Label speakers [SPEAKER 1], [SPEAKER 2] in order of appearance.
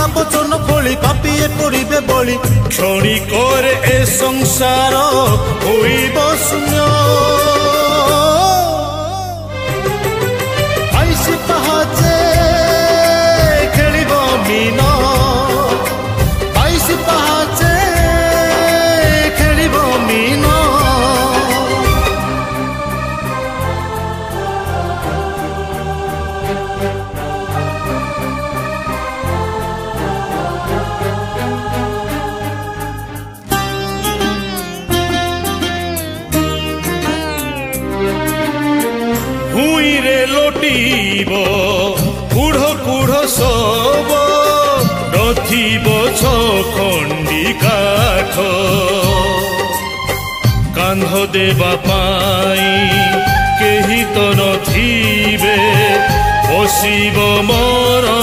[SPEAKER 1] अमिताभ बच्चन भली पापिए पड़े बली क्षणी करे ए संसार होइब शून्य आईसी पहाचे खेलिब मीन आईसी पहाचे खेलिब मीन भूईरे लोटिब कूढ़ कूढ़ सब नथिब छखंडी काठ कांध देवा पाई केही तो नथिबे बसिब मर।